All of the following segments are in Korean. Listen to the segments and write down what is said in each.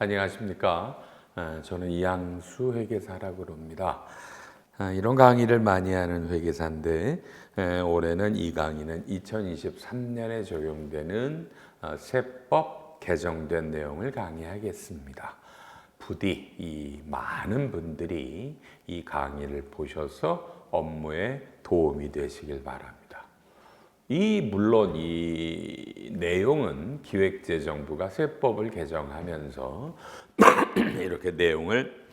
안녕하십니까. 저는 이양수 회계사라고 합니다. 이런 강의를 많이 하는 회계사인데 올해는 이 강의는 2023년에 적용되는 세법 개정된 내용을 강의하겠습니다. 부디 이 많은 분들이 이 강의를 보셔서 업무에 도움이 되시길 바랍니다. 물론 이 내용은 기획재정부가 세법을 개정하면서 이렇게 내용을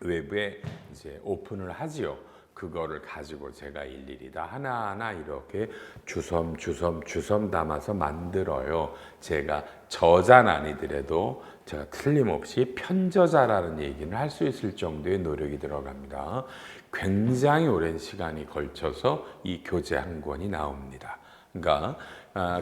외부에 이제 오픈을 하지요. 그거를 가지고 제가 일일이 다 하나하나 이렇게 주섬 담아서 만들어요. 제가 저자는 아니더라도 제가 틀림없이 편저자라는 얘기는 할 수 있을 정도의 노력이 들어갑니다. 굉장히 오랜 시간이 걸쳐서 이 교재 한 권이 나옵니다. 그러니까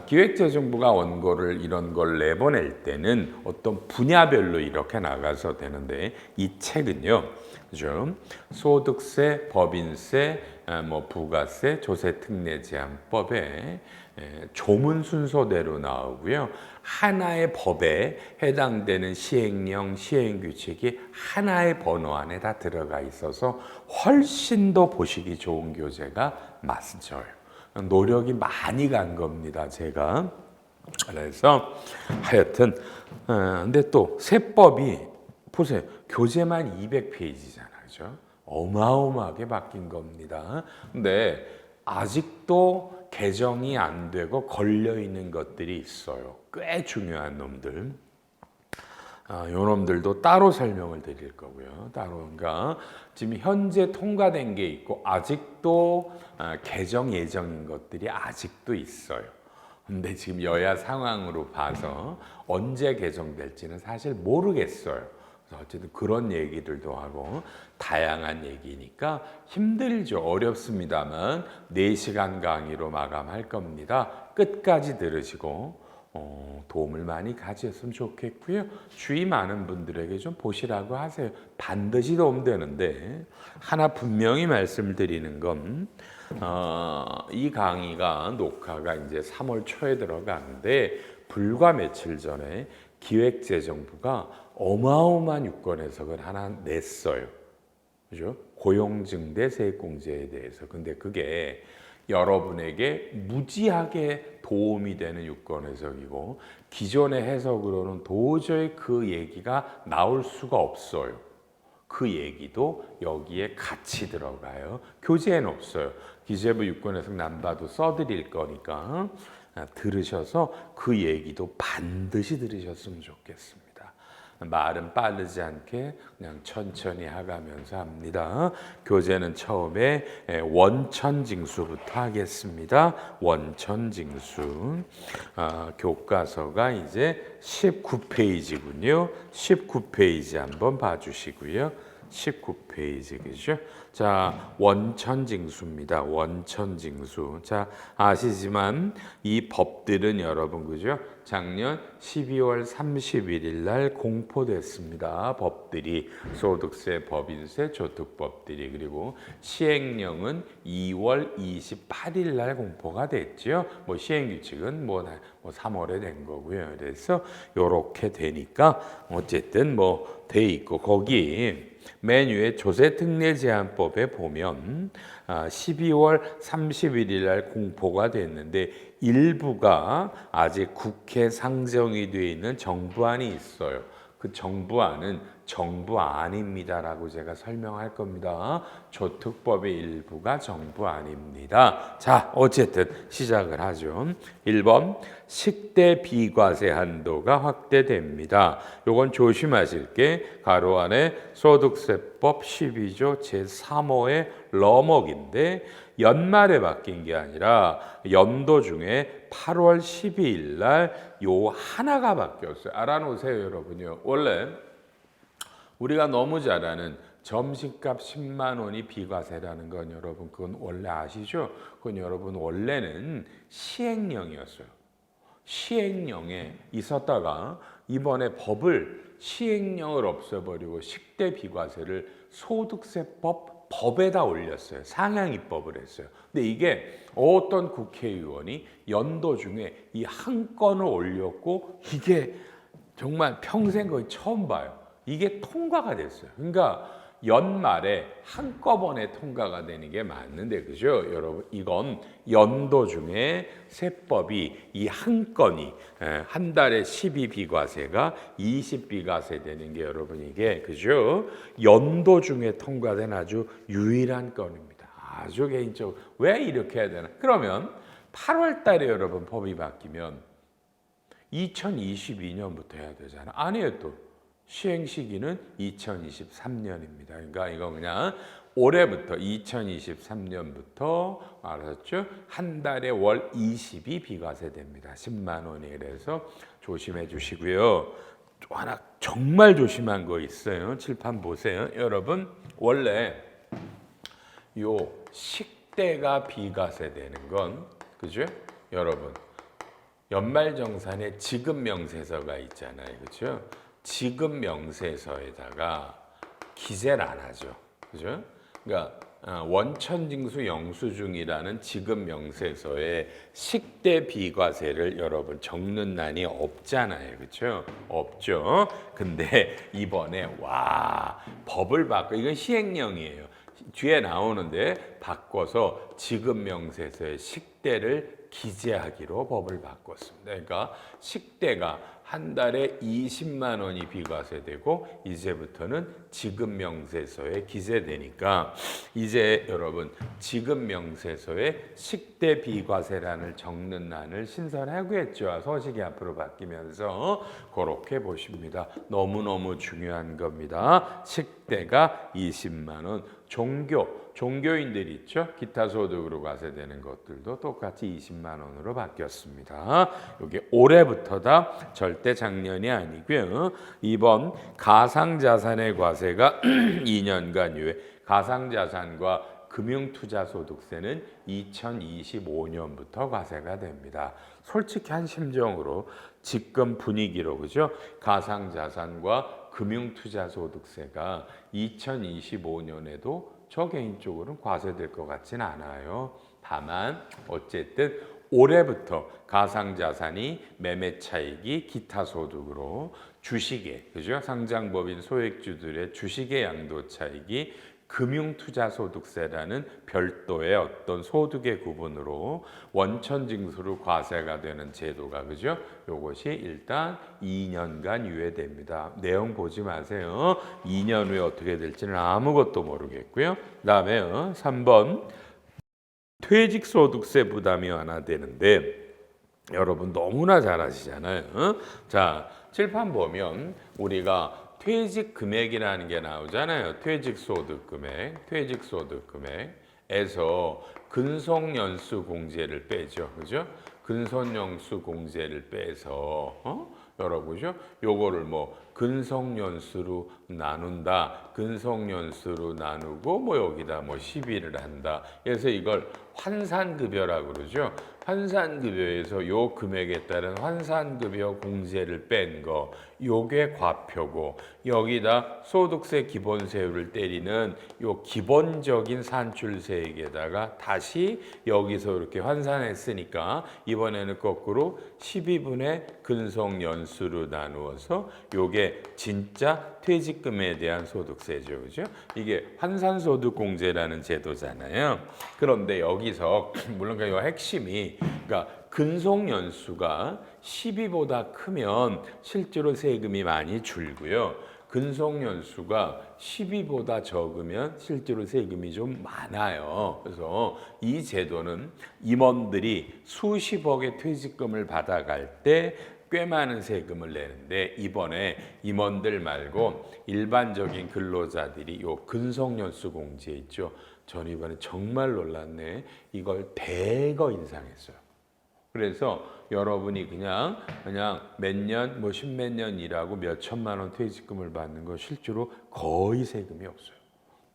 기획재정부가 원고를 이런 걸 내보낼 때는 어떤 분야별로 이렇게 나가서 되는데 이 책은요, 그죠? 소득세, 법인세, 부가세, 조세특례제한법에 조문 순서대로 나오고요. 하나의 법에 해당되는 시행령, 시행규칙이 하나의 번호 안에 다 들어가 있어서 훨씬 더 보시기 좋은 교재가 맞죠. 노력이 많이 간 겁니다, 제가. 그래서 하여튼 근데 또 세법이 보세요. 교재만 200페이지잖아요. 그죠? 어마어마하게 바뀐 겁니다. 근데 아직도 개정이 안 되고 걸려 있는 것들이 있어요. 꽤 중요한 놈들. 요 놈들도 따로 설명을 드릴 거고요. 따로, 그러니까 지금 현재 통과된 게 있고 아직도 개정 예정인 것들이 아직도 있어요. 근데 지금 여야 상황으로 봐서 언제 개정될지는 사실 모르겠어요. 그래서 어쨌든 그런 얘기들도 하고 다양한 얘기니까 힘들죠. 어렵습니다만 4시간 강의로 마감할 겁니다. 끝까지 들으시고 도움을 많이 가졌으면 좋겠고요. 주위 많은 분들에게 좀 보시라고 하세요. 반드시 도움되는데 하나 분명히 말씀드리는 건 이 강의가 녹화가 이제 3월 초에 들어가는데 불과 며칠 전에 기획재정부가 어마어마한 유권 해석을 하나 냈어요. 그죠? 고용증대 세액공제에 대해서. 근데 그게 여러분에게 무지하게 도움이 되는 유권 해석이고 기존의 해석으로는 도저히 그 얘기가 나올 수가 없어요. 그 얘기도 여기에 같이 들어가요. 교재에는 없어요. 기재부 유권 해석 남봐도 써드릴 거니까 들으셔서 그 얘기도 반드시 들으셨으면 좋겠습니다. 말은 빠르지 않게 그냥 천천히 하가면서 합니다. 교재는 처음에 원천징수부터 하겠습니다. 원천징수. 교과서가 이제 19페이지군요. 19페이지 한번 봐주시고요. 19페이지, 그죠? 자, 원천징수입니다. 원천징수. 자, 아시지만 이 법들은 여러분, 그죠? 작년 12월 31일 날 공포됐습니다. 법들이 소득세, 법인세, 조특법들이. 그리고 시행령은 2월 28일 날 공포가 됐죠. 뭐 시행규칙은 뭐 3월에 된 거고요. 그래서 요렇게 되니까 어쨌든 뭐 돼 있고 거기 맨 위에 조세특례제한법에 보면 12월 31일 날 공포가 됐는데 일부가 아직 국회 상정이 되어 있는 정부안이 있어요. 그 정부안은 정부안입니다라고 제가 설명할 겁니다. 조특법의 일부가 정부안입니다. 자, 어쨌든 시작을 하죠. 1번 식대 비과세 한도가 확대됩니다. 요건 조심하실 게 가로 안에 소득세법 12조 제3호의 러먹인데 연말에 바뀐 게 아니라 연도 중에 8월 12일 날 요 하나가 바뀌었어요. 알아놓으세요, 여러분요. 원래 우리가 너무 잘 아는 점심값 10만 원이 비과세라는 건 여러분 그건 원래 아시죠? 그건 여러분 원래는 시행령이었어요. 시행령에 있었다가 이번에 법을 시행령을 없애버리고 식대 비과세를 소득세법 법에다 올렸어요. 상향입법을 했어요. 근데 이게 어떤 국회의원이 연도 중에 이 한 건을 올렸고 이게 정말 평생 거의 처음 봐요. 이게 통과가 됐어요. 그러니까 연말에 한꺼번에 통과가 되는 게 맞는데, 그죠? 여러분, 이건 연도 중에 세법이 이 한 건이 한 달에 12비과세가 20비과세 되는 게 여러분 이게, 그죠? 연도 중에 통과된 아주 유일한 건입니다. 아주 개인적으로 왜 이렇게 해야 되나? 그러면 8월 달에 여러분 법이 바뀌면 2022년부터 해야 되잖아. 아니에요. 또 시행 시기는 2023년입니다. 그러니까 이거 그냥 올해부터 2023년부터 알았죠? 한 달에 월 20이 비과세 됩니다. 10만 원이. 그래서 조심해 주시고요. 또 하나 정말 조심한 거 있어요. 칠판 보세요. 여러분, 원래 요 식대가 비과세 되는 건, 그죠? 여러분, 연말정산에 지급명세서가 있잖아요. 그죠? 지급명세서에다가 기재를 안 하죠. 그죠? 그러니까 원천징수 영수증이라는 지급명세서에 식대 비과세를 여러분 적는 난이 없잖아요. 그렇죠? 없죠. 근데 이번에 법을 바꿔, 이건 시행령이에요. 뒤에 나오는데 바꿔서 지급명세서에 식대를 기재하기로 법을 바꿨습니다. 그러니까 식대가 한 달에 20만 원이 비과세되고 이제부터는 지급명세서에 기재되니까 이제 여러분 지급명세서에 식대 비과세란을 적는 난을 신설하겠죠. 서식이 앞으로 바뀌면서 그렇게 보십니다. 너무너무 중요한 겁니다. 식대가 20만 원. 종교인들 있죠? 기타 소득으로 과세되는 것들도 똑같이 20만 원으로 바뀌었습니다. 이게 올해부터다. 절대 작년이 아니고요. 이번 가상자산의 과세가 2년간 유예. 가상자산과 금융투자소득세는 2025년부터 과세가 됩니다. 솔직한 심정으로 지금 분위기로, 그죠? 가상자산과 금융투자소득세가 2025년에도 저 개인적으로는 과세될 것 같진 않아요. 다만 어쨌든 올해부터 가상자산이 매매차익이 기타소득으로 주식의, 그죠? 상장법인 소액주들의 주식의 양도차익이 금융투자소득세라는 별도의 어떤 소득의 구분으로 원천징수로 과세가 되는 제도가, 그죠? 요것이 일단 2년간 유예됩니다. 내용 보지 마세요. 2년 후에 어떻게 될지는 아무것도 모르겠고요. 그다음에 3번 퇴직소득세 부담이 완화되는데 여러분 너무나 잘 아시잖아요. 자, 칠판 보면 우리가 퇴직 금액이라는 게 나오잖아요. 퇴직소득 금액, 퇴직소득 금액에서 근속연수 공제를 빼죠. 그죠? 근속연수 공제를 빼서 여러분죠? 요거를 뭐 근속연수로 나눈다. 근속연수로 나누고 뭐 여기다 뭐 시비를 한다. 그래서 이걸 환산급여라고 그러죠. 환산급여에서 요 금액에 따른 환산급여 공제를 뺀 거, 요게 과표고 여기다 소득세 기본세율을 때리는 요 기본적인 산출세액에다가 다시 여기서 이렇게 환산했으니까 이번에는 거꾸로 12분의 근속연수로 나누어서 요게 진짜 퇴직금에 대한 소득세죠. 그죠? 이게 환산소득공제라는 제도잖아요. 그런데 여기서 물론 그 핵심이, 그러니까 근속연수가 12보다 크면 실제로 세금이 많이 줄고요. 근속연수가 12보다 적으면 실제로 세금이 좀 많아요. 그래서 이 제도는 임원들이 수십억의 퇴직금을 받아갈 때 꽤 많은 세금을 내는데 이번에 임원들 말고 일반적인 근로자들이 요 근속연수 공제 있죠. 전 이번에 정말 놀랐네. 이걸 대거 인상했어요. 그래서 여러분이 그냥 몇 년, 뭐 십몇 년 일하고 몇 천만 원 퇴직금을 받는 거 실제로 거의 세금이 없어요.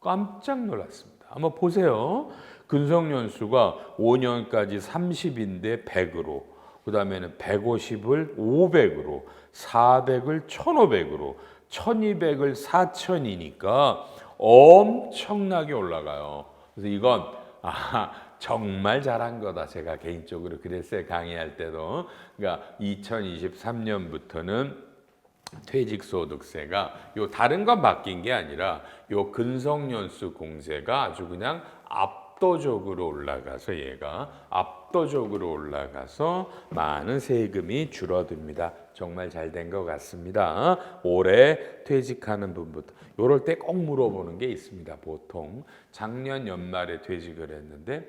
깜짝 놀랐습니다. 한번 보세요. 근속연수가 5년까지 30인데 100으로, 그 다음에는 150을 500으로, 400을 1500으로, 1200을 4000이니까 엄청나게 올라가요. 그래서 이건 정말 잘한 거다. 제가 개인적으로 그랬어요. 강의할 때도. 그러니까 2023년부터는 퇴직소득세가 요 다른 건 바뀐 게 아니라 요 근속연수 공제가 아주 그냥 압도적으로 올라가서 얘가 압도적으로 올라가서 많은 세금이 줄어듭니다. 정말 잘 된 것 같습니다. 올해 퇴직하는 분부터 요럴 때 꼭 물어보는 게 있습니다. 보통 작년 연말에 퇴직을 했는데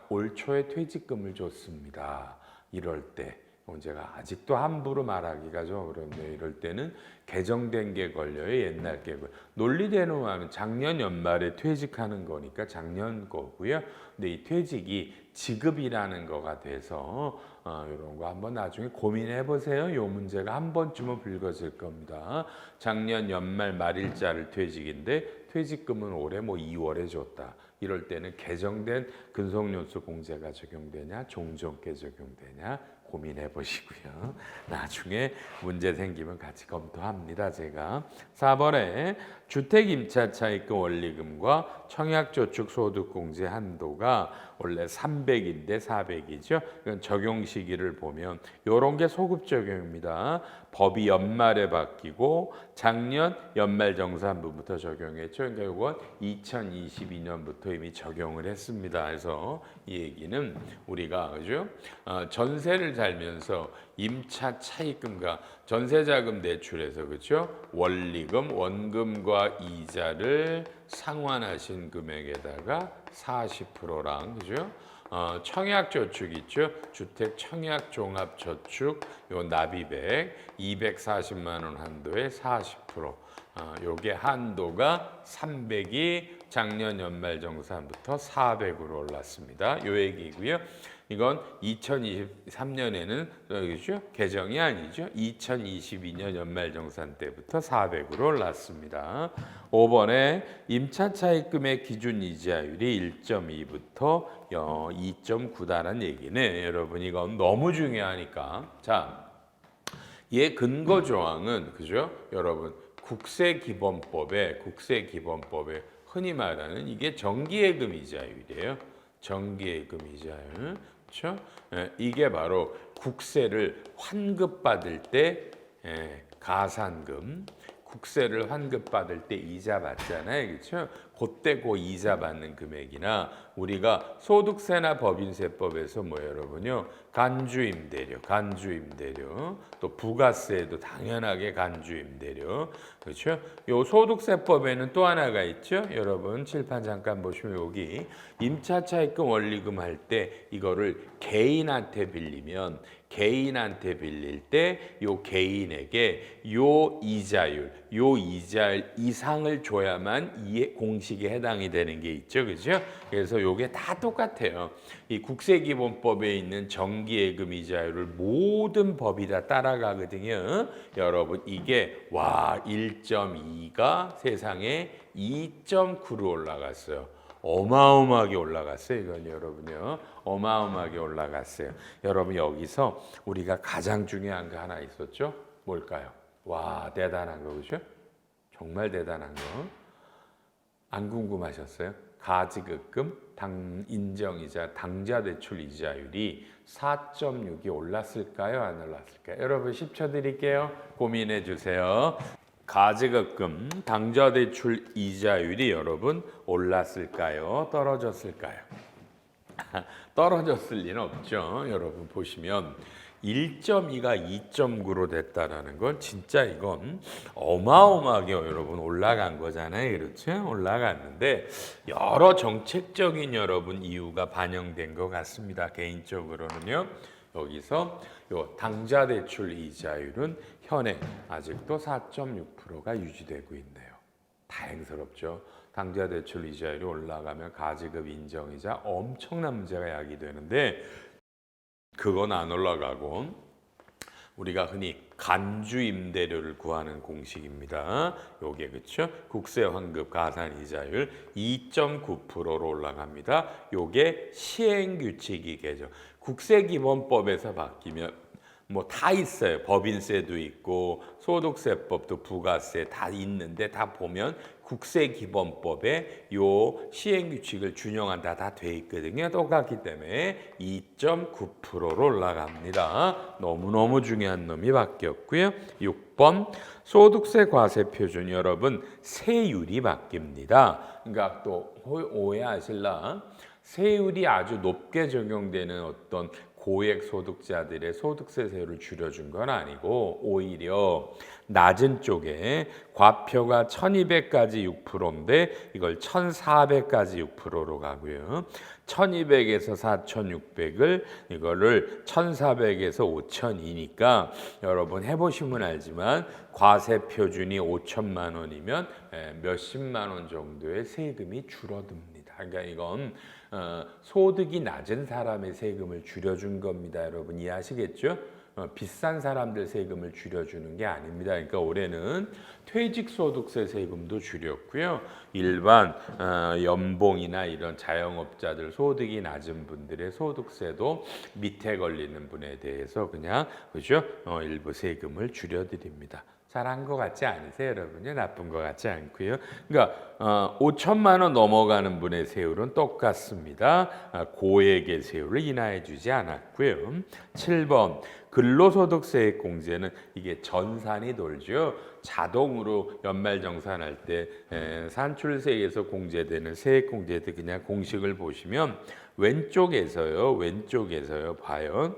올 초에 퇴직금을 줬습니다. 이럴 때 제가 아직도 함부로 말하기가 좀 어렵네요. 이럴 때는 개정된 게 걸려요. 옛날 게 걸려요. 논리대로 하면 작년 연말에 퇴직하는 거니까 작년 거고요. 근데 이 퇴직이 지급이라는 거가 돼서 이런 거 한번 나중에 고민해 보세요. 이 문제가 한 번쯤은 불거질 겁니다. 작년 연말 말일자를 퇴직인데 퇴직금은 올해 뭐 2월에 줬다. 이럴 때는 개정된 근속연수 공제가 적용되냐 종전께 적용되냐 고민해 보시고요. 나중에 문제 생기면 같이 검토합니다. 제가 4번에 주택임차차입금 원리금과 청약저축소득공제 한도가 원래 300인데 400이죠. 적용 시기를 보면 이런 게 소급 적용입니다. 법이 연말에 바뀌고 작년 연말정산부부터 적용했죠. 그러니까 이건 2022년부터 이미 적용을 했습니다. 그래서 이 얘기는 우리가 그죠? 전세를 살면서 임차 차입금과 전세자금 대출에서 그렇죠? 원리금, 원금과 이자를 상환하신 금액에다가 40%랑 그죠? 청약저축 있죠? 주택 청약종합저축 요 납입액 240만 원 한도에 40%. 요게 한도가 300이 작년 연말정산부터 400으로 올랐습니다. 요 얘기고요. 이건 2023년에는 그렇죠? 개정이 아니죠. 2022년 연말정산 때부터 400으로 올랐습니다. 5번에 임차차입금의 기준 이자율이 1.2부터 2.9다라는 얘기네. 여러분 이건 너무 중요하니까. 자, 얘 근거 조항은 그죠? 여러분 국세기본법에 흔히 말하는 이게 정기예금 이자율이에요. 정기예금 이자율. 그렇죠? 이게 바로 국세를 환급받을 때 가산금 국세를 환급받을 때 이자 받잖아요. 그렇죠? 그때 그 이자 받는 금액이나 우리가 소득세나 법인세법에서 뭐 여러분요. 간주임대료 또 부가세도 당연하게 간주임대료 그렇죠? 요 소득세법에는 또 하나가 있죠. 여러분 칠판 잠깐 보시면 여기 임차차입금 원리금 할 때 이거를 개인한테 빌리면 개인한테 빌릴 때 요 개인에게 요 이자율 이상을 줘야만 이 공식에 해당이 되는 게 있죠. 그죠? 그래서 요게 다 똑같아요. 이 국세기본법에 있는 정기예금 이자율을 모든 법이 다 따라가거든요. 여러분 이게 와 1.2가 세상에 2.9로 올라갔어요. 어마어마하게 올라갔어요. 이건 여러분요. 어마어마하게 올라갔어요. 여러분 여기서 우리가 가장 중요한 거 하나 있었죠? 뭘까요? 와 대단한 거 그죠? 정말 대단한 거. 안 궁금하셨어요? 가지급금, 인정이자, 당좌대출 이자율이 4.6이 올랐을까요? 안 올랐을까요? 여러분 10초 드릴게요. 고민해 주세요. 가지급금, 당좌대출 이자율이 여러분 올랐을까요? 떨어졌을까요? 떨어졌을 리는 없죠. 여러분 보시면 1.2가 2.9로 됐다라는 건 진짜 이건 어마어마하게 여러분 올라간 거잖아요. 그렇죠? 올라갔는데 여러 정책적인 여러분 이유가 반영된 것 같습니다. 개인적으로는요. 여기서 요 당좌대출 이자율은 현행 아직도 4.6%가 유지되고 있네요. 다행스럽죠. 당좌대출 이자율이 올라가면 가지급 인정이자 엄청난 문제가 야기되는데 그건 안 올라가고 우리가 흔히 간주임대료를 구하는 공식입니다. 요게 그렇죠? 국세환급 가산이자율 2.9%로 올라갑니다. 요게 시행규칙이 개정. 국세기본법에서 바뀌면 뭐 다 있어요. 법인세도 있고 소득세법도 부가세 다 있는데 다 보면 국세기본법에 요 시행규칙을 준용한다 다 돼 있거든요. 똑같기 때문에 2.9%로 올라갑니다. 너무너무 중요한 놈이 바뀌었고요. 6번 소득세 과세표준 여러분 세율이 바뀝니다. 그러니까 또 오해하실라 세율이 아주 높게 적용되는 어떤 고액 소득자들의 소득세율을 줄여준 건 아니고 오히려 낮은 쪽에 과표가 1200까지 6%인데 이걸 1400까지 6%로 가고요. 1200에서 4600을 이거를 1400에서 5000이니까 여러분 해보시면 알지만 과세 표준이 5천만 원이면 몇십만 원 정도의 세금이 줄어듭니다. 그러니까 이건 소득이 낮은 사람의 세금을 줄여준 겁니다. 여러분 이해하시겠죠? 비싼 사람들 세금을 줄여주는 게 아닙니다. 그러니까 올해는 퇴직소득세 세금도 줄였고요. 일반 연봉이나 이런 자영업자들 소득이 낮은 분들의 소득세도 밑에 걸리는 분에 대해서 그냥 그죠? 일부 세금을 줄여드립니다. 잘한 것 같지 않으세요, 여러분요? 나쁜 것 같지 않고요. 그러니까 5천만 원 넘어가는 분의 세율은 똑같습니다. 고액의 세율을 인하해주지 않았고요. 7번 근로소득세액 공제는 이게 전산이 돌죠. 자동으로 연말정산할 때 산출세에서 공제되는 세액 공제도 그냥 공식을 보시면 왼쪽에서요 봐요.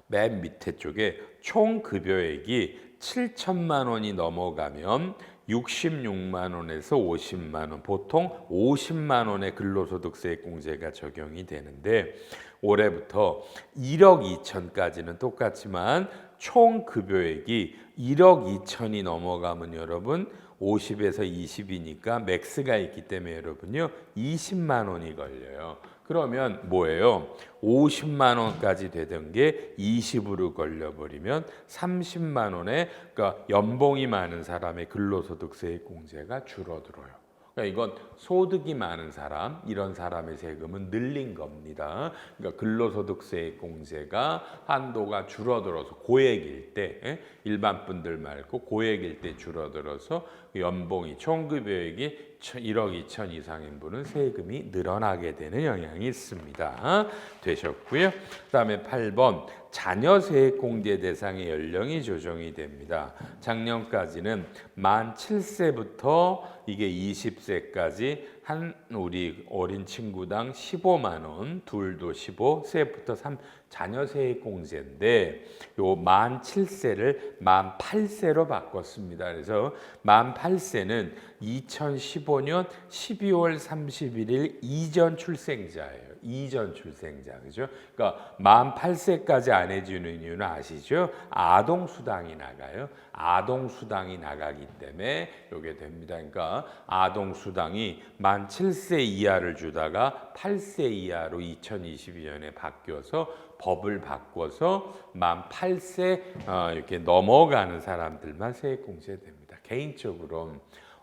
맨 밑에 쪽에 총 급여액이 7천만 원이 넘어가면 66만 원에서 50만 원, 보통 50만 원의 근로소득세 공제가 적용이 되는데 올해부터 1억 2천까지는 똑같지만 총 급여액이 1억 2천이 넘어가면 여러분 50에서 20이니까 맥스가 있기 때문에 여러분요 20만 원이 걸려요. 그러면 뭐예요? 50만 원까지 되던 게 20으로 걸려버리면 30만 원에 그러니까 연봉이 많은 사람의 근로소득세 공제가 줄어들어요. 그러니까 이건 소득이 많은 사람, 이런 사람의 세금은 늘린 겁니다. 그러니까 근로소득세 공제가 한도가 줄어들어서 고액일 때, 일반 분들 말고 고액일 때 줄어들어서 연봉이 총급여액이 1억 2천 이상인 분은 세금이 늘어나게 되는 영향이 있습니다. 되셨고요. 그다음에 8번 자녀세액 공제 대상의 연령이 조정이 됩니다. 작년까지는 만 7세부터 이게 20세까지 한 우리 어린 친구당 15만 원, 둘도 15세부터 3 자녀세액 공제인데 요 만 7세를 만 8세로 바꿨습니다. 그래서 만 8세는 2015년 12월 31일 이전 출생자예요. 이전 출생자, 그죠? 그러니까 만 8세까지 안 해주는 이유는 아시죠? 아동 수당이 나가요. 아동 수당이 나가기 때문에 이게 됩니다. 그러니까 아동 수당이 만 7세 이하를 주다가 8세 이하로 2022년에 바뀌어서 법을 바꿔서 만 8세 이렇게 넘어가는 사람들만 세액 공제됩니다. 개인적으로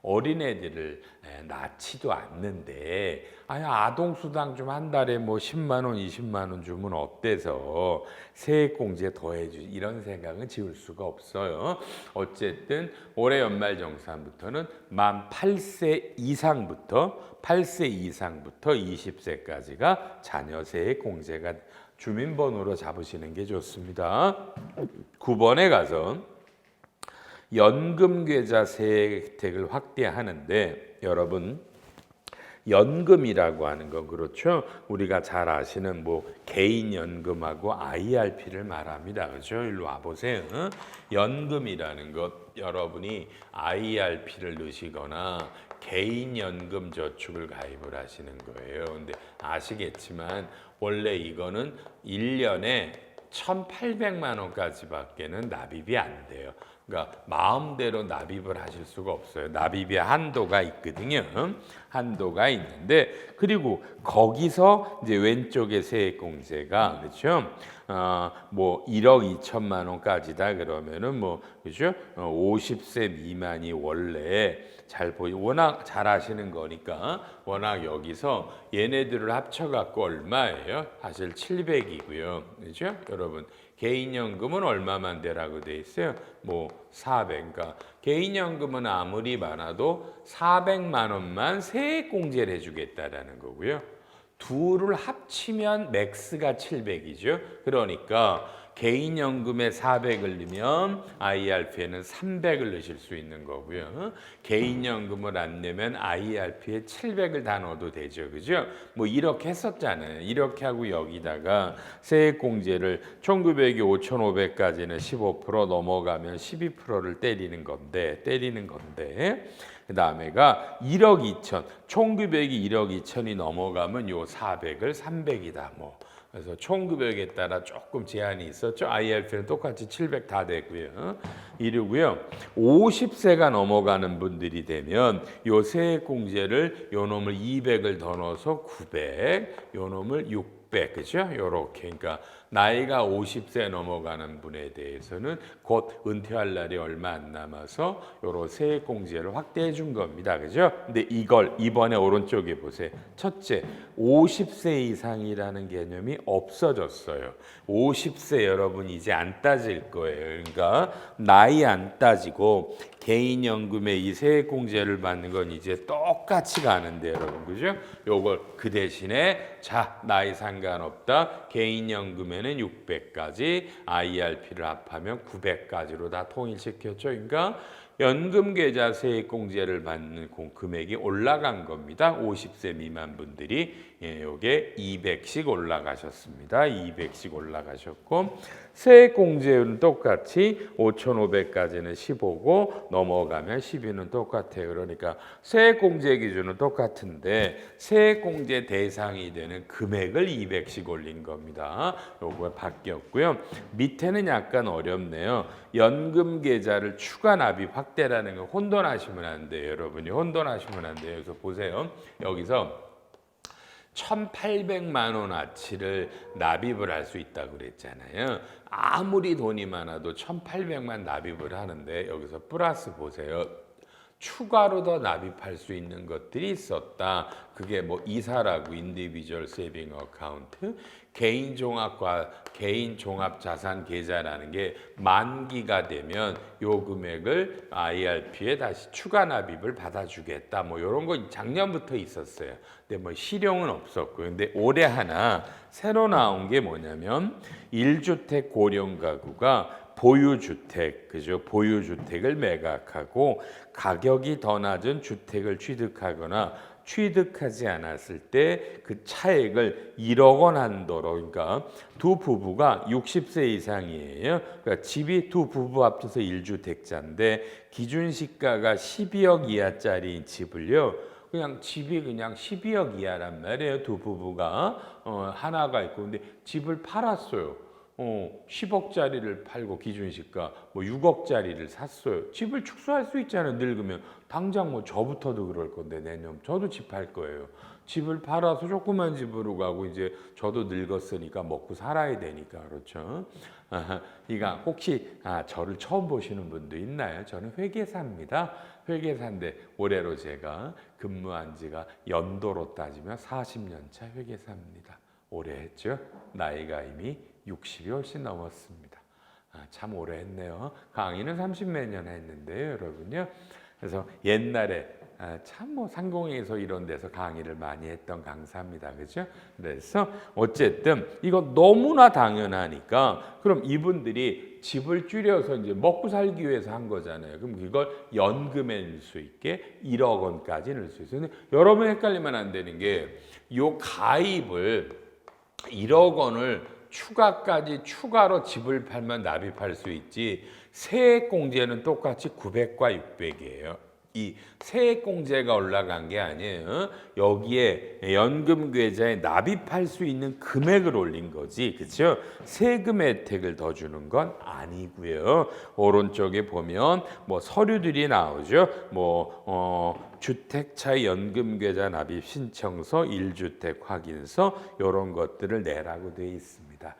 어린애들을 낳지도 않는데 아동수당 좀 한 달에 뭐 10만 원, 20만 원 주면 어때서 세액공제 더해주지 이런 생각은 지울 수가 없어요. 어쨌든 올해 연말정산부터는 만 8세 이상부터 20세까지가 자녀세액 공제가 주민번호로 잡으시는 게 좋습니다. 9번에 가서 연금계좌 세액 확대하는데 여러분 연금이라고 하는 건 그렇죠. 우리가 잘 아시는 뭐 개인연금하고 IRP를 말합니다. 그렇죠? 일로 와보세요. 연금이라는 것 여러분이 IRP를 넣으시거나 개인연금 저축을 가입을 하시는 거예요. 근데 아시겠지만 원래 이거는 1년에 1,800만 원까지밖에는 납입이 안 돼요. 그러니까 마음대로 납입을 하실 수가 없어요. 납입의 한도가 있거든요. 한도가 있는데 그리고 거기서 이제 왼쪽에 세액공제가 그렇죠. 뭐 1억 2천만 원까지다 그러면은 뭐 그죠? 50세 미만이 원래 워낙 잘 하시는 거니까 워낙 여기서 얘네들을 합쳐갖고 얼마예요? 사실 700이고요. 그죠? 여러분 개인연금은 얼마만 되라고 돼 있어요? 뭐 400. 그러니까 개인연금은 아무리 많아도 400만 원만 세액공제를 해주겠다라는 거고요. 둘을 합치면 맥스가 700이죠. 그러니까 개인연금에 400을 넣으면 IRP에는 300을 넣으실 수 있는 거고요. 개인연금을 안 내면 IRP에 700을 다 넣어도 되죠. 그죠? 뭐 이렇게 했었잖아요. 이렇게 하고 여기다가 세액공제를 1900이 5,500까지는 15% 넘어가면 12%를 때리는 건데 그 다음에가 1억 2천, 1900이 1억 2천이 넘어가면 요 400을 300이다 뭐. 그래서 1900에 따라 조금 제한이 있었죠. IRP는 똑같이 700 다 되고요. 이러고요. 50세가 넘어가는 분들이 되면 요 세액공제를 요 놈을 200을 더 넣어서 900, 요 놈을 600, 그죠? 요렇게. 그러니까 나이가 50세 넘어가는 분에 대해서는 곧 은퇴할 날이 얼마 안 남아서 요런 세액공제를 확대해 준 겁니다. 그죠? 근데 이걸 이번에 오른쪽에 보세요. 첫째, 50세 이상이라는 개념이 없어졌어요. 50세 여러분 이제 안 따질 거예요. 그러니까 나이 안 따지고 개인연금에 이 세액공제를 받는 건 이제 똑같이 가는데 여러분 그죠? 요걸 그 대신에 자 나이 상관없다. 개인연금에는 600까지 IRP를 합하면 900까지로 다 통일시켰죠. 그러니까 연금계좌 세액공제를 받는 금액이 올라간 겁니다. 50세 미만 분들이 요게 200씩 올라가셨습니다. 200씩 올라가셨고 세액공제율은 똑같이 5,500까지는 15고 넘어가면 12는 똑같아요. 그러니까 세액공제 기준은 똑같은데 세액공제 대상이 되는 금액을 200씩 올린 겁니다. 요거 바뀌었고요. 밑에는 약간 어렵네요. 연금계좌를 추가 납입 확대라는 거 혼돈하시면 안 돼요. 여러분이 혼돈하시면 안 돼요. 그래서 보세요. 여기서 1,800만 원어치를 납입을 할 수 있다고 그랬잖아요. 아무리 돈이 많아도 1,800만 납입을 하는데 여기서 플러스 보세요. 추가로 더 납입할 수 있는 것들이 있었다. 그게 뭐 이사라고 인디비주얼 세이빙 어카운트, 개인 종합 자산 계좌라는 게 만기가 되면 요 금액을 IRP에 다시 추가 납입을 받아주겠다. 뭐 이런 거 작년부터 있었어요. 근데 뭐 실용은 없었고요. 근데 올해 하나 새로 나온 게 뭐냐면 1주택 고령 가구가 보유주택, 그죠? 보유주택을 매각하고 가격이 더 낮은 주택을 취득하거나 취득하지 않았을 때 그 차액을 1억 원 한도로, 그러니까 두 부부가 60세 이상이에요. 그러니까 집이 두 부부 합쳐서 1주택자인데 기준 시가가 12억 이하짜리 집을요. 그냥 집이 그냥 12억 이하란 말이에요. 두 부부가 하나가 있고 근데 집을 팔았어요. 10억짜리를 팔고 기준시가 뭐 6억짜리를 샀어요. 집을 축소할 수 있잖아요. 늙으면 당장 뭐 저부터도 그럴 건데 내년 저도 집 팔 거예요. 집을 팔아서 조그만 집으로 가고 이제 저도 늙었으니까 먹고 살아야 되니까 그렇죠. 그러니까 혹시 저를 처음 보시는 분도 있나요? 저는 회계사입니다. 회계사인데 올해로 제가 근무한 지가 연도로 따지면 40년 차 회계사입니다. 오래 했죠. 나이가 이미 60이 훨씬 넘었습니다. 참 오래 했네요. 강의는 30몇 년 했는데요, 여러분요. 그래서 옛날에 참 뭐 상공회에서 이런 데서 강의를 많이 했던 강사입니다. 그죠? 그래서 어쨌든 이거 너무나 당연하니까 그럼 이분들이 집을 줄여서 이제 먹고 살기 위해서 한 거잖아요. 그럼 이걸 연금에 넣을 수 있게 1억 원까지 넣을 수 있어요. 근데 여러분 헷갈리면 안 되는 게 요 가입을 1억 원을 추가로 집을 팔면 납입할 수 있지 세액공제는 똑같이 900과 600이에요. 이 세액공제가 올라간 게 아니에요. 여기에 연금계좌에 납입할 수 있는 금액을 올린 거지, 그렇죠? 세금 혜택을 더 주는 건 아니고요. 오른쪽에 보면 뭐 서류들이 나오죠. 주택차의 연금계좌 납입 신청서, 1주택 확인서 이런 것들을 내라고 되어 있습니다.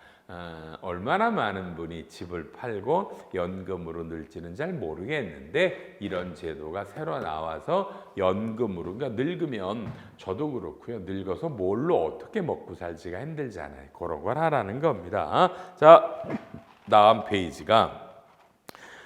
얼마나 많은 분이 집을 팔고 연금으로 넣을지는 잘 모르겠는데 이런 제도가 새로 나와서 연금으로, 그러니까 늙으면 저도 그렇고요. 늙어서 뭘로 어떻게 먹고 살지가 힘들잖아요. 그런 걸 하라는 겁니다. 자, 다음 페이지가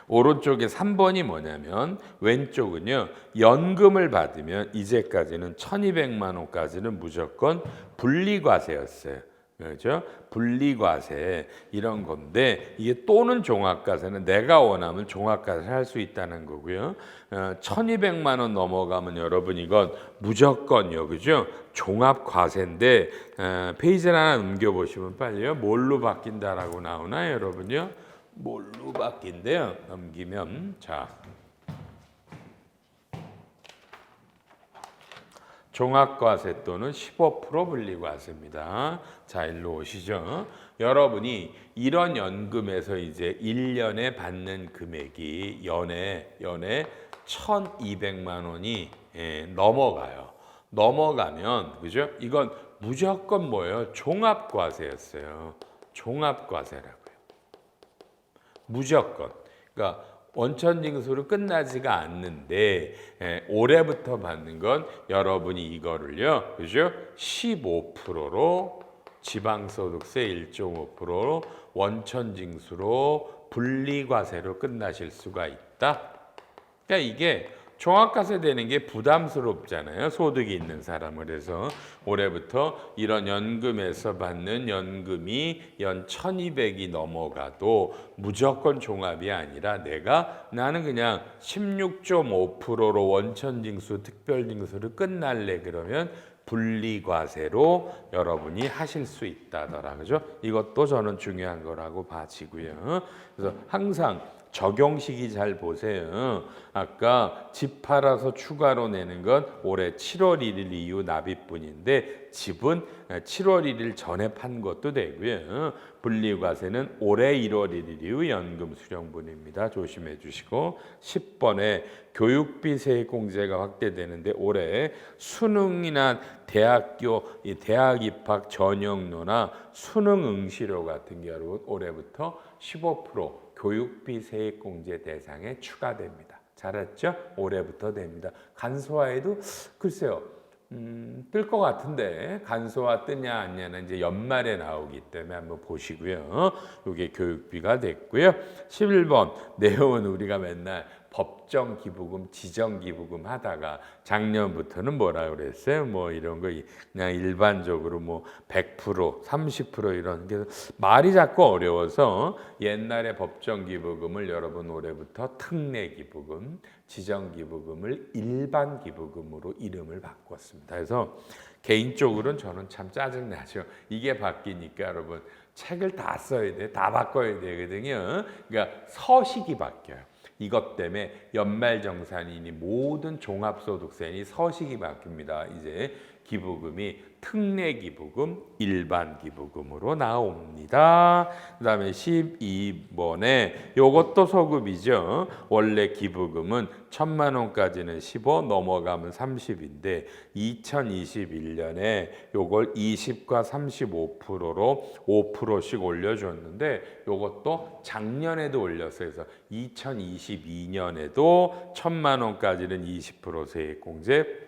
오른쪽에 3번이 뭐냐면 왼쪽은요. 연금을 받으면 이제까지는 1200만 원까지는 무조건 분리과세였어요. 그렇죠? 분리과세 이런 건데 이게 또는 종합과세는 내가 원하면 종합과세를 할 수 있다는 거고요. 1200만 원 넘어가면 여러분 이건 무조건요. 그죠? 종합과세인데 페이지를 하나 넘겨보시면 빨리요. 뭘로 바뀐다라고 나오나요 여러분요? 뭘로 바뀐대요? 넘기면 자 종합과세 또는 15% 분리과세입니다. 자, 일로 오시죠. 여러분이 이런 연금에서 이제 1년에 받는 금액이 연에 1,200만 원이 넘어가요. 넘어가면 그죠? 이건 무조건 뭐예요? 종합과세였어요. 종합과세라고요. 무조건. 그러니까 원천징수로 끝나지가 않는데 올해부터 받는 건 여러분이 이거를요, 그죠? 15%로 지방소득세 1.5%로 원천징수로 분리과세로 끝나실 수가 있다. 그러니까 이게 종합과세 되는 게 부담스럽잖아요. 소득이 있는 사람을. 그래서 올해부터 이런 연금에서 받는 연금이 연 1200이 넘어가도 무조건 종합이 아니라 나는 그냥 16.5%로 원천징수 특별징수를 끝날래 그러면 분리과세로 여러분이 하실 수 있다더라. 그죠? 이것도 저는 중요한 거라고 봐지고요. 그래서 항상 적용시기 잘 보세요. 아까 집 팔아서 추가로 내는 건 올해 7월 1일 이후 납입분인데 집은 7월 1일 전에 판 것도 되고요. 분리과세는 올해 1월 1일 이후 연금 수령분입니다. 조심해 주시고 10번에 교육비 세액공제가 확대되는데 올해 수능이나 대학 입학 전형료나 수능 응시료 같은 게 여러분 올해부터 15% 교육비 세액공제 대상에 추가됩니다. 잘했죠? 올해부터 됩니다. 간소화에도 글쎄요. 뜰 것 같은데 간소화 뜨냐 아니냐는 이제 연말에 나오기 때문에 한번 보시고요. 이게 교육비가 됐고요. 11번 내용은 우리가 맨날 법정 기부금, 지정 기부금 하다가 작년부터는 뭐라 그랬어요? 뭐 이런 거 그냥 일반적으로 뭐 100%, 30% 이런 게 말이 자꾸 어려워서 옛날에 법정 기부금을 여러분 올해부터 특례 기부금, 지정 기부금을 일반 기부금으로 이름을 바꿨습니다. 그래서 개인적으로는 저는 참 짜증나죠. 이게 바뀌니까 여러분 책을 다 써야 돼, 다 바꿔야 되거든요. 그러니까 서식이 바뀌어요. 이것 때문에 연말정산이니 모든 종합소득세니 서식이 바뀝니다. 이제 기부금이 특례 기부금, 일반 기부금으로 나옵니다. 그 다음에 12번에 요것도 소급이죠. 원래 기부금은 1,000만 원까지는 15, 넘어가면 30인데 2021년에 요걸 20과 35%로 5%씩 올려줬는데 요것도 작년에도 올렸어요. 그래서 2022년에도 1,000만 원까지는 20% 세액공제,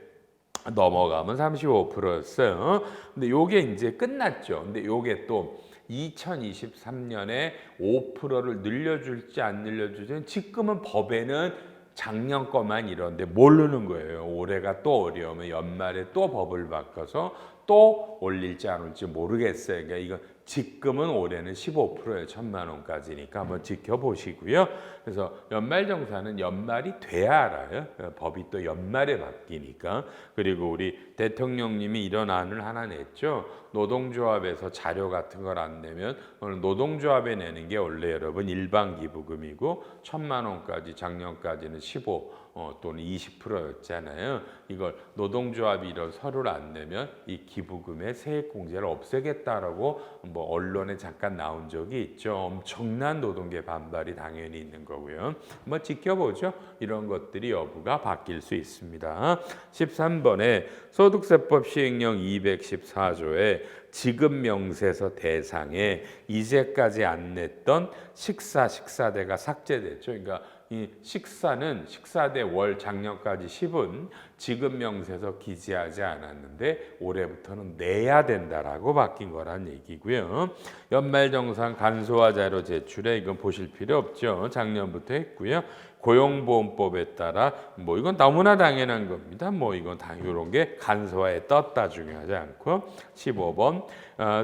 넘어가면 35%였어요. 근데 요게 이제 끝났죠. 근데 요게 또 2023년에 5%를 늘려줄지 안 늘려줄지 지금은 법에는 작년 거만 이런데 모르는 거예요. 올해가 또 어려우면 연말에 또 법을 바꿔서 또 올릴지 안 올지 모르겠어요. 그러니까 이거 지금은 올해는 15%예요. 1,000만 원까지니까 한번 지켜보시고요. 그래서 연말정산은 연말이 돼야 알아요. 법이 또 연말에 바뀌니까. 그리고 우리 대통령님이 이런 안을 하나 냈죠. 노동조합에서 자료 같은 걸 안 내면 오늘 노동조합에 내는 게 원래 여러분 일반 기부금이고 1,000만 원까지 작년까지는 15 또는 20%였잖아요. 이걸 노동조합이 이런 서류를 안 내면 이 기부금의 세액공제를 없애겠다라고 뭐 언론에 잠깐 나온 적이 있죠. 엄청난 노동계 반발이 당연히 있는 거고요. 한번 지켜보죠. 이런 것들이 여부가 바뀔 수 있습니다. 13번에 소득세법 시행령 214조에 지급명세서 대상에 이제까지 안 냈던 식사대가 삭제됐죠. 그러니까 이 식사대 월 작년까지 10은 지급명세서 기재하지 않았는데 올해부터는 내야 된다라고 바뀐 거란 얘기고요. 연말정산 간소화 자료 제출에 이건 보실 필요 없죠. 작년부터 했고요. 고용보험법에 따라 뭐 이건 너무나 당연한 겁니다. 뭐 이건 다 이런 게 간소화에 떴다 중요하지 않고 15번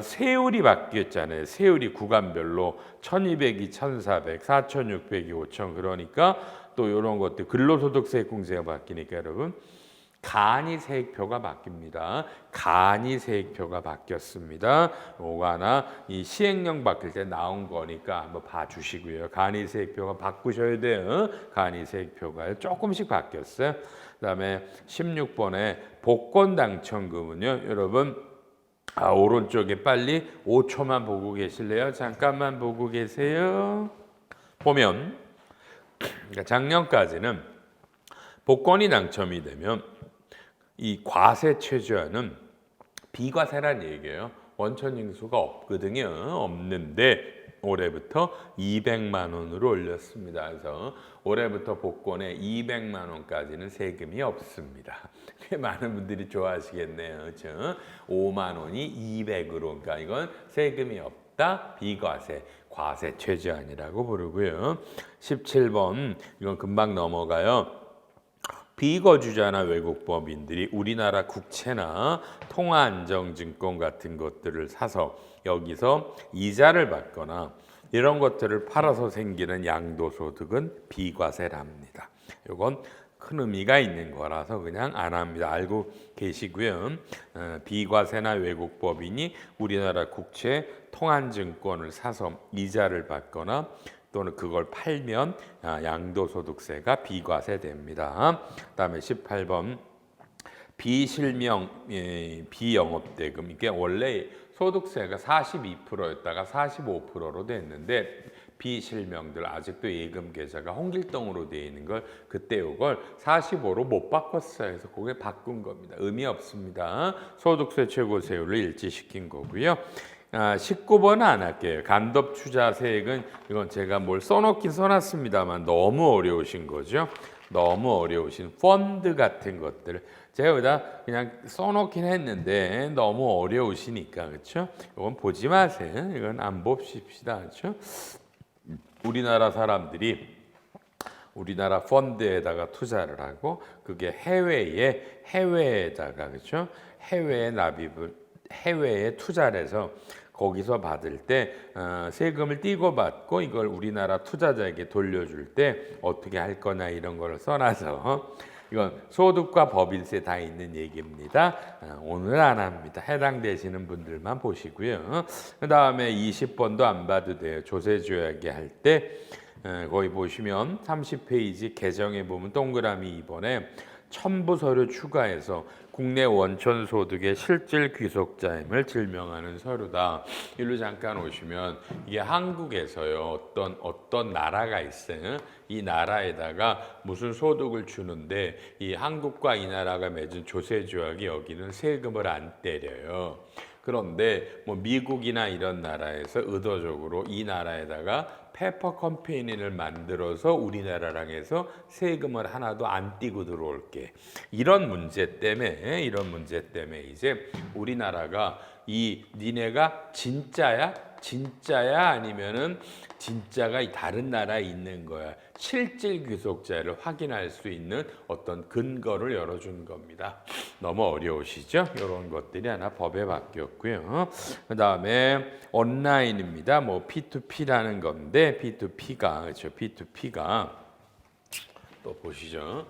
세율이 바뀌었잖아요. 세율이 구간별로 1200이 1400, 4600이 5000 그러니까 또 이런 것들 근로소득세액공제가 바뀌니까 여러분 간이세액표가 바뀝니다. 간이세액표가 바뀌었습니다. 요거 하나 이 시행령 바뀔 때 나온 거니까 한번 봐주시고요. 간이세액표가 바꾸셔야 돼요. 간이세액표가 조금씩 바뀌었어요. 그다음에 16번에 복권 당첨금은요. 여러분 오른쪽에 빨리 5초만 보고 계실래요? 잠깐만 보고 계세요. 보면 그러니까 작년까지는 복권이 당첨이 되면 이 과세 최저하는 비과세란 얘기예요. 원천징수가 없거든요. 없는데 올해부터 200만 원으로 올렸습니다. 그래서 올해부터 복권에 200만 원까지는 세금이 없습니다. 많은 분들이 좋아하시겠네요. 그렇죠? 5만 원이 200으로 그러니까 이건 세금이 없다. 비과세. 과세 최저한이라고 부르고요. 17번 이건 금방 넘어가요. 비거주자나 외국 법인들이 우리나라 국채나 통화안정증권 같은 것들을 사서 여기서 이자를 받거나 이런 것들을 팔아서 생기는 양도소득은 비과세랍니다. 이건 큰 의미가 있는 거라서 그냥 안 합니다. 알고 계시고요. 비과세나 외국 법인이 우리나라 국채 통화증권을 사서 이자를 받거나 또는 그걸 팔면 양도소득세가 비과세됩니다. 그다음에 18번 비실명 비영업대금 이게 원래 소득세가 42%였다가 45%로 됐는데 비실명들 아직도 예금 계좌가 홍길동으로 되어 있는 걸 그때 이걸 45로 못 바꿨어요. 그래서 그게 바꾼 겁니다. 의미 없습니다. 소득세 최고세율을 일치시킨 거고요. 19번은 안 할게요. 간접투자세액은 이건 제가 뭘 써놓긴 써놨습니다만 너무 어려우신 거죠. 너무 어려우신 펀드 같은 것들 제가 여기다 그냥 써놓긴 했는데 너무 어려우시니까 그렇죠? 이건 보지 마세요. 이건 안 봅시다. 그렇죠? 우리나라 사람들이 우리나라 펀드에다가 투자를 하고 그게 해외에다가 그렇죠? 해외에 납입을 해외에 투자를 해서 거기서 받을 때 세금을 떼고 받고 이걸 우리나라 투자자에게 돌려줄 때 어떻게 할 거냐 이런 걸 써놔서 이건 소득과 법인세 다 있는 얘기입니다. 오늘 안 합니다. 해당되시는 분들만 보시고요. 그 다음에 20번도 안 봐도 돼요. 조세조약이 할 때 거기 보시면 30페이지 개정에 보면 동그라미 2번에 첨부 서류 추가해서 국내 원천 소득의 실질 귀속자임을 증명하는 서류다. 일로 잠깐 오시면 이게 한국에서요 어떤 나라가 있어요. 이 나라에다가 무슨 소득을 주는데 이 한국과 이 나라가 맺은 조세 조약이 여기는 세금을 안 때려요. 그런데 뭐 미국이나 이런 나라에서 의도적으로 이 나라에다가 페퍼 컴퍼니를 만들어서 우리나라랑 해서 세금을 하나도 안 떼고 들어올게. 이런 문제 때문에 이제 우리나라가 이 니네가 진짜야 아니면은 진짜가 다른 나라에 있는 거야. 실질 귀속자를 확인할 수 있는 어떤 근거를 열어준 겁니다. 너무 어려우시죠? 이런 것들이 하나 법에 바뀌었고요. 그 다음에 온라인입니다. 뭐 P2P라는 건데 P2P가 그렇죠. P2P가 또 보시죠.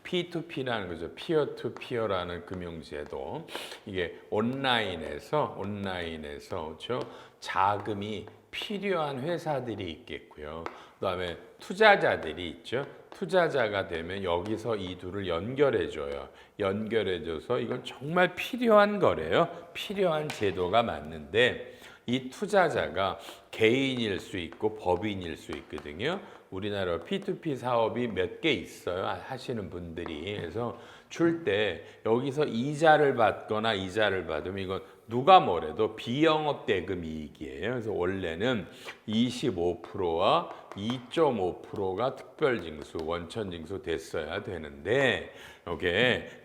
P2P라는 거죠. 피어 투 피어라는 금융제도 이게 온라인에서 그렇죠. 자금이 필요한 회사들이 있겠고요. 그다음에 투자자들이 있죠. 투자자가 되면 여기서 이 둘을 연결해줘요. 연결해줘서 이건 정말 필요한 거래요. 필요한 제도가 맞는데 이 투자자가 개인일 수 있고 법인일 수 있거든요. 우리나라 P2P 사업이 몇 개 있어요. 하시는 분들이. 그래서 줄 때 여기서 이자를 받거나 이자를 받으면 이건 누가 뭐래도 비영업 대금 이익이에요. 그래서 원래는 25%와 2.5%가 특별징수, 원천징수 됐어야 되는데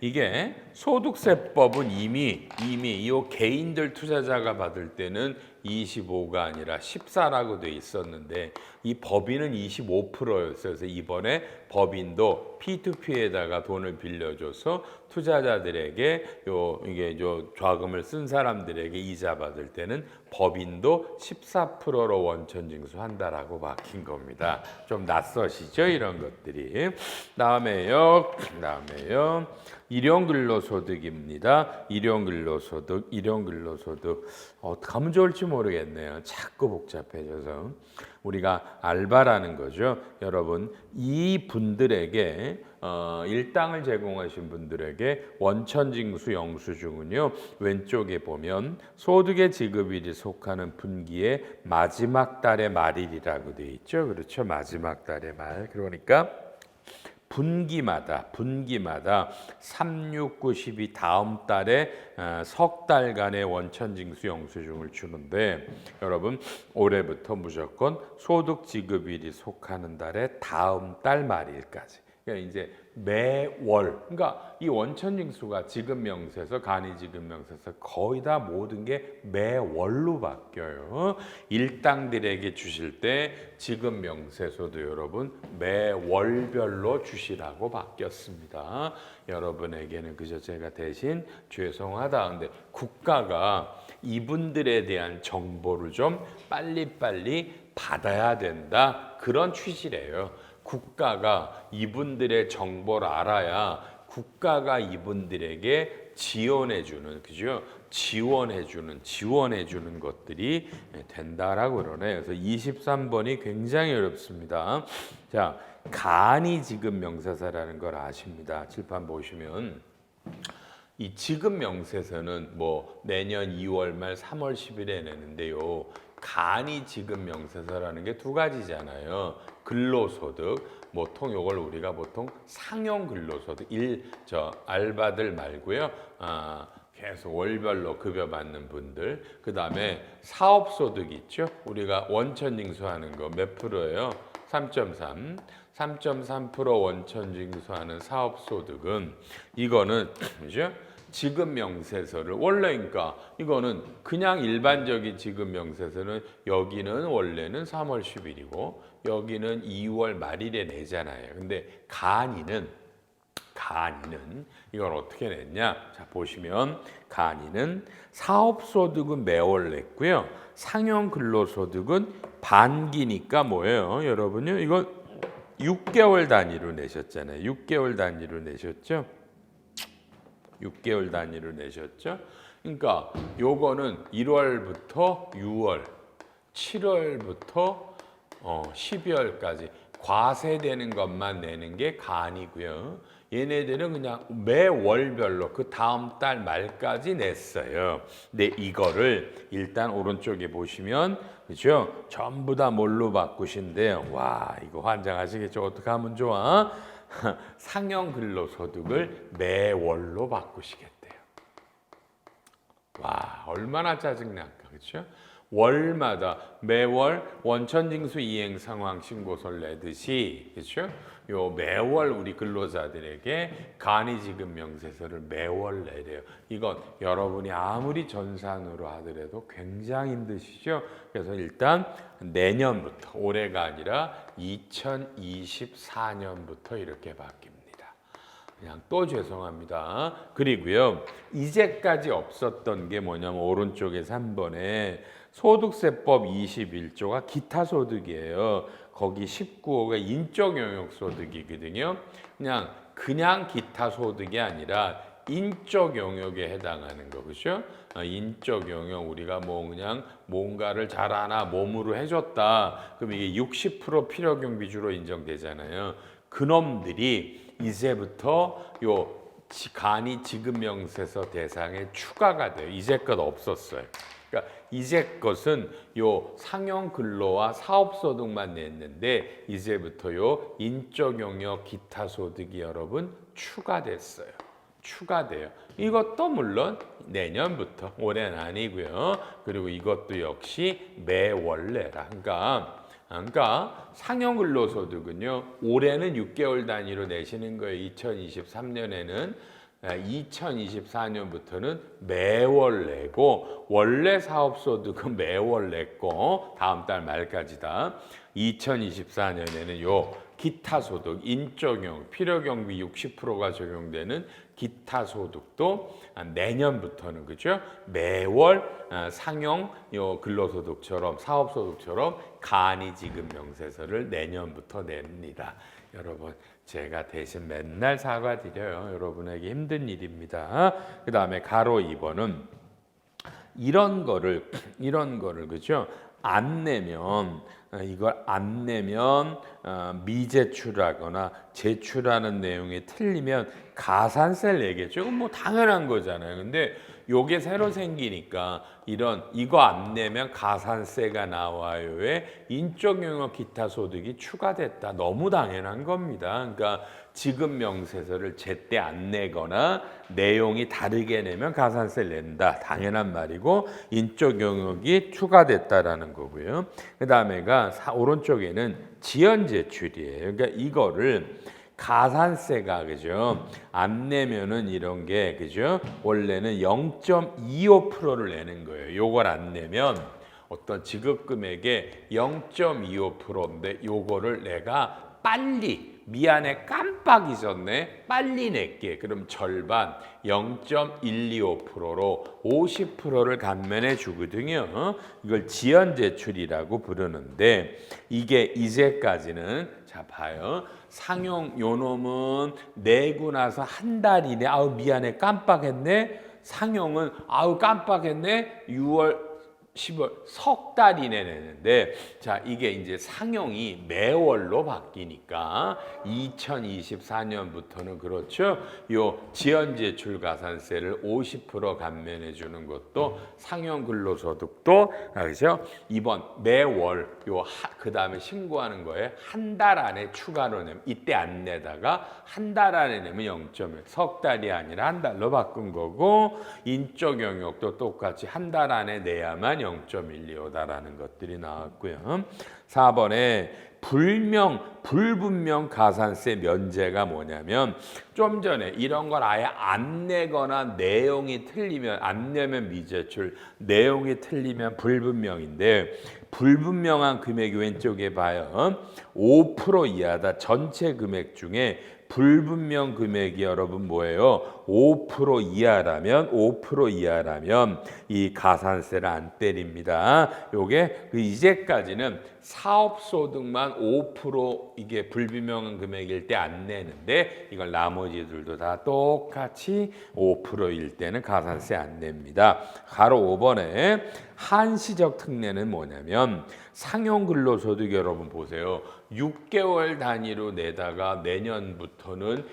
이게 소득세법은 이미 이 개인들 투자자가 받을 때는 25가 아니라 14라고 돼 있었는데 이 법인은 25%였어요. 그래서 이번에 법인도 P2P에다가 돈을 빌려줘서 투자자들에게 이게 좌금을 쓴 사람들에게 이자 받을 때는 법인도 14%로 원천징수한다라고 막힌 겁니다. 좀 낯서시죠? 이런 것들이. 다음에요. 일용근로소득입니다. 일용근로소득. 어떻게 하면 좋을지 모르겠네요. 자꾸 복잡해져서. 우리가 알바라는 거죠. 여러분, 이 분들에게 일당을 제공하신 분들에게 원천징수 영수증은요. 왼쪽에 보면 소득의 지급일이 속하는 분기의 마지막 달의 말일이라고 되어 있죠. 그렇죠. 마지막 달의 말. 그러니까 분기마다 3, 6, 9, 12 다음 달에 석 달간의 원천징수 영수증을 주는데 여러분 올해부터 무조건 소득 지급일이 속하는 달의 다음 달 말일까지. 그러니까 이제 매월, 그러니까 이 원천징수가 지급명세서 간이지급명세서 거의 다 모든 게 매월로 바뀌어요. 일당들에게 주실 때 지급명세서도 여러분 매월별로 주시라고 바뀌었습니다. 여러분에게는 그저 제가 대신 죄송하다. 근데 국가가 이분들에 대한 정보를 좀 빨리빨리 받아야 된다. 그런 취지래요. 국가가 이분들의 정보를 알아야 국가가 이분들에게 지원해주는, 그죠? 지원해주는 것들이 된다라고 그러네요. 그래서 23번이 굉장히 어렵습니다. 자, 간이 지급 명세서라는 걸 아십니다. 칠판 보시면 이 지급 명세서는 뭐 내년 2월 말 3월 10일에 내는데요. 간이 지급 명세서라는 게 두 가지잖아요. 근로소득, 보통 요걸 우리가 보통 상용 근로소득, 알바들 말고요. 계속 월별로 급여 받는 분들. 그 다음에 사업소득 있죠. 우리가 원천징수하는 거 몇 프로예요? 3.3. 3.3% 원천징수하는 사업소득은 이거는 그죠? 지급명세서를 원래 그러니까 이거는 그냥 일반적인 지급명세서는 여기는 원래는 3월 10일이고 여기는 2월 말일에 내잖아요. 근데 간이는 이걸 어떻게 냈냐? 자, 보시면 간이는 사업소득은 매월 냈고요. 상용 근로소득은 반기니까 뭐예요? 여러분요? 이건 6개월 단위로 내셨잖아요. 6개월 단위로 내셨죠? 6개월 단위로 내셨죠? 그러니까 요거는 1월부터 6월, 7월부터 12월까지 과세되는 것만 내는 게 간이고요. 얘네들은 그냥 매월별로 그 다음 달 말까지 냈어요. 근데 이거를 일단 오른쪽에 보시면 그죠? 전부 다 뭘로 바꾸신대요. 와, 이거 환장하시겠죠? 어떻게 하면 좋아? 상용 근로소득을 매월로 바꾸시겠대요. 와, 얼마나 짜증날까, 그렇죠? 월마다 매월 원천징수 이행 상황 신고서를 내듯이 그렇죠? 요 매월 우리 근로자들에게 간이지급 명세서를 매월 내래요. 이건 여러분이 아무리 전산으로 하더라도 굉장히 힘드시죠? 그래서 일단 내년부터 올해가 아니라 2024년부터 이렇게 바뀝니다. 그냥 또 죄송합니다. 그리고요. 이제까지 없었던 게 뭐냐면 오른쪽에 3번에 소득세법 21조가 기타 소득이에요. 거기 19호가 인적 영역 소득이거든요. 그냥 기타 소득이 아니라 인적 영역에 해당하는 거 그죠? 인적 영역 우리가 뭐 그냥 뭔가를 잘하나 몸으로 해줬다. 그럼 이게 60% 필요경 비주로 인정되잖아요. 그놈들이 이제부터 요 간이 지급명세서 대상에 추가가 돼요. 이제껏 없었어요. 그러니까 이제껏은 요 상용 근로와 사업소득만 냈는데 이제부터 요 인적 영역 기타 소득이 여러분 추가됐어요. 추가돼요. 이것도 물론 내년부터 올해는 아니고요. 그리고 이것도 역시 매월내라. 그러니까 상용 근로소득은요. 올해는 6개월 단위로 내시는 거예요. 2023년에는 2024년부터는 매월 내고 원래 사업소득은 매월 냈고 다음 달 말까지다. 2024년에는 요 기타 소득, 인적용, 필요경비 60%가 적용되는 기타 소득도 내년부터는 그죠? 매월 상용 요 근로소득처럼 사업소득처럼 간이 지급 명세서를 내년부터 냅니다. 여러분 제가 대신 맨날 사과드려요. 여러분에게 힘든 일입니다. 그 다음에 가로 2번은 이런 거를 그죠? 안 내면 이걸 안 내면 미제출하거나 제출하는 내용이 틀리면 가산세를 내겠죠. 뭐 당연한 거잖아요. 근데 요게 새로 생기니까 이거 안 내면 가산세가 나와요에 인적 영역 기타 소득이 추가됐다. 너무 당연한 겁니다. 그러니까 지급 명세서를 제때 안 내거나 내용이 다르게 내면 가산세를 낸다. 당연한 말이고 인적 영역이 추가됐다라는 거고요. 그다음에가 오른쪽에는 지연 제출이에요. 그러니까 이거를 가산세가 그죠? 안 내면은 이런 게 그죠? 원래는 0.25%를 내는 거예요. 요걸 안 내면 어떤 지급 금액의 0.25%인데 요거를 내가 빨리 미안해 깜빡 잊었네 빨리 낼게. 그럼 절반 0.125%로 50%를 감면해 주거든요. 이걸 지연 제출이라고 부르는데 이게 이제까지는 자 봐요. 상용 요놈은 내고 나서 한 달 이내 아우 미안해 깜빡했네. 상용은 아우 깜빡했네. 6월 10월 석 달 이내 내는데 자 이게 이제 상용이 매월로 바뀌니까 2024년부터는 그렇죠. 요 지연 제출 가산세를 50% 감면해 주는 것도 상용 근로소득도 그렇죠. 이번 매월 요 그다음에 신고하는 거에 한 달 안에 추가로 내면 이때 안 내다가 한 달 안에 내면 0.1 석 달이 아니라 한 달로 바꾼 거고 인적 영역도 똑같이 한 달 안에 내야만 0.125다라는 것들이 나왔고요. 4번에 불분명 가산세 면제가 뭐냐면 좀 전에 이런 걸 아예 안 내거나 내용이 틀리면 안 내면 미제출, 내용이 틀리면 불분명인데 불분명한 금액이 왼쪽에 봐요. 5% 이하다. 전체 금액 중에 불분명 금액이 여러분 뭐예요? 5% 이하라면 이 가산세를 안 때립니다. 요게 이제까지는 사업소득만 5% 이게 불분명한 금액일 때 안 내는데 이걸 나머지들도 다 똑같이 5%일 때는 가산세 안 냅니다. 가로 5번에 한시적 특례는 뭐냐면 상용 근로소득 여러분 보세요. 6개월 단위로 내다가 내년부터는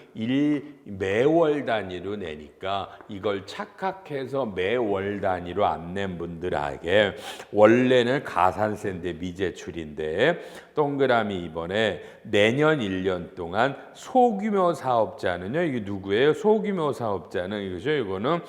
매월 단위로 내니까 이걸 착각해서 매월 단위로 안 낸 분들에게 원래는 가산세인데 미제출인데 동그라미 이번에 내년 1년 동안 소규모 사업자는요. 이게 누구예요? 소규모 사업자는 이거죠. 이거는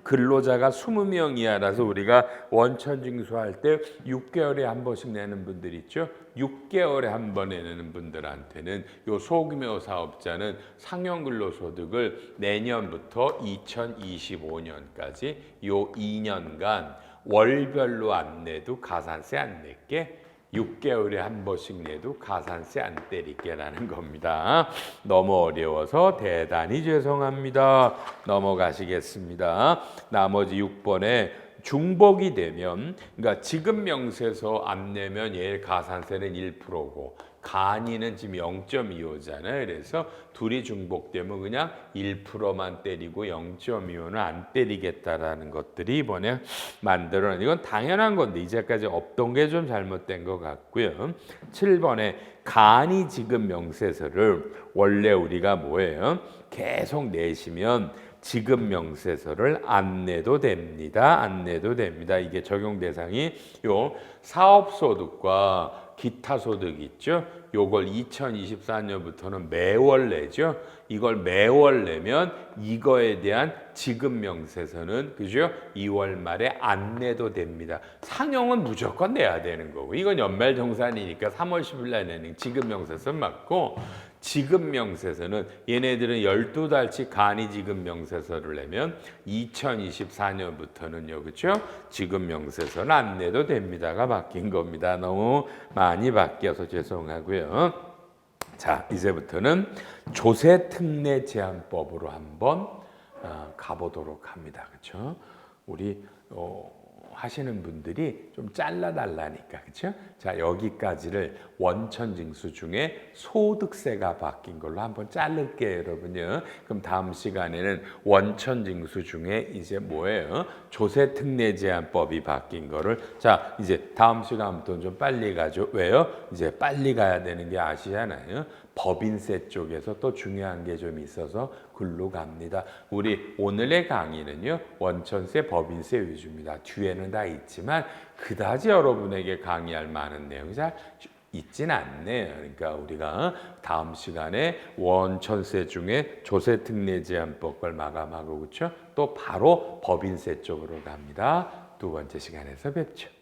근로자가 20명 이하라서 우리가 원천징수할 때 6개월에 한 번씩 내는 분들 있죠. 6개월에 한 번 내는 분들한테는 요 소규모 사업자는 상용 근로소득을 내년부터 2025년까지 요 2년간 월별로 안 내도 가산세 안 낼게 6개월에 한 번씩 내도 가산세 안 때릴게라는 겁니다. 너무 어려워서 대단히 죄송합니다. 넘어가시겠습니다. 나머지 6번에 중복이 되면 그러니까 지급 명세서 안 내면 얘 가산세는 1%고 간이는 지금 0.25잖아요. 그래서 둘이 중복되면 그냥 1%만 때리고 0.25는 안 때리겠다라는 것들이 이번에 만들어낸 이건 당연한 건데 이제까지 없던 게 좀 잘못된 것 같고요. 7번에 간이 지급 명세서를 원래 우리가 뭐예요? 계속 내시면 지급 명세서를 안 내도 됩니다. 안 내도 됩니다. 이게 적용 대상이 요 사업소득과 기타 소득 있죠. 요걸 2024년부터는 매월 내죠. 이걸 매월 내면 이거에 대한 지급 명세서는 그죠? 2월 말에 안 내도 됩니다. 상여는 무조건 내야 되는 거고 이건 연말정산이니까 3월 10일 날 내는 지급 명세서 맞고 지급 명세서는 얘네들은 12달치 간이 지급 명세서를 내면 2024년부터는요. 그렇죠? 지급 명세서는 안 내도 됩니다가 바뀐 겁니다. 너무 많이 바뀌어서 죄송하고요. 자, 이제부터는 조세 특례 제한법으로 한번 가보도록 합니다. 그렇죠? 우리 하시는 분들이 좀 잘라달라니까, 그렇죠? 자, 여기까지를 원천징수 중에 소득세가 바뀐 걸로 한번 자를게요, 여러분요. 그럼 다음 시간에는 원천징수 중에 이제 뭐예요? 조세특례제한법이 바뀐 거를 자, 이제 다음 시간부터 좀 빨리 가죠. 왜요? 이제 빨리 가야 되는 게 아시잖아요. 법인세 쪽에서 또 중요한 게 좀 있어서 글로 갑니다. 우리 오늘의 강의는요. 원천세, 법인세 위주입니다. 뒤에는 다 있지만 그다지 여러분에게 강의할 많은 내용이 잘 있진 않네요. 그러니까 우리가 다음 시간에 원천세 중에 조세특례제한법 걸 마감하고 그렇죠? 또 바로 법인세 쪽으로 갑니다. 두 번째 시간에서 뵙죠.